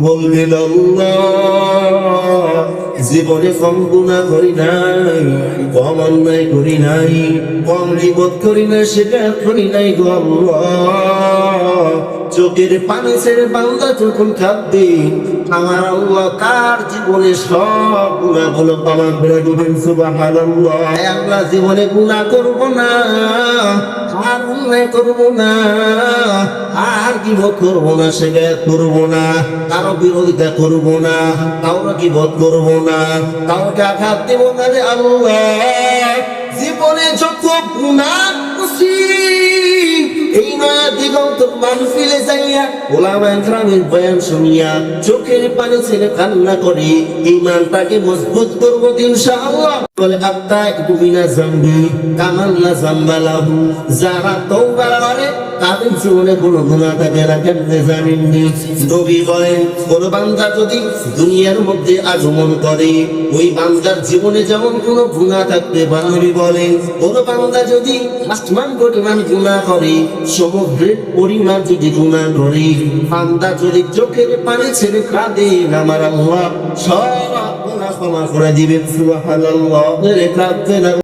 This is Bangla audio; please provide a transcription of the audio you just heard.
বলবেন আল্লাহ, জীবনে কম গুনাহ করি নাই, কম অন্যায় করি নাই, কম গীবত করি নাই, শিকার করি নাই গো আল্লাহ। চোখের পানি ছেড়ে বান্দা যখন কাঁদবে, আমার আল্লাহ তার জীবনে সব গুনাহগুলো ক্ষমা করে দিবেন। সুবহানাল্লাহ। আল্লাহ জীবনে গুনাহ করব না, আর অন্যায় করব না, আর গীবত করব না, শিকার করব না, কারো বিরোধিতা করব না, কাউকে গীবত করব না, কাউকে আঘাত দেব না রে আল্লাহ। জীবনে যত গুনাহ করছি এই নয়া দিগন্ত মাহফিলে যাইয়া ওলামায়ে কেরামের বয়ান শুনিয়া চোখের পানি ছেড়ে কান্না করি, ঈমানটাকে মজবুত করব ইনশাআল্লাহ। বলে আত্তা ইকুবিনা জামবি কামাল্লা জামবালাহু, যারা তওবা করে তাদের জীবনে কোনো গুনাহ থাকে না, কেমনে জানেননি? নবী বলেন কোন বান্দা যদি দুনিয়ার মধ্যে আগমন করে ওই বান্দার জীবনে যেমন কোনো গুনাহ থাকতে পারে, নবী বলেন কোন বান্দা যদি আসমান পরিমাণ গুনাহ করে, সমুদ্রের পরিমাণ যদি গুনাহ করে, বান্দা যদি চোখের পানি ছেড়ে কাঁদে, আমার আল্লাহ সব গুনাহ ক্ষমা করে দিবেন। সুবহানাল্লাহ। কাঁদতে না।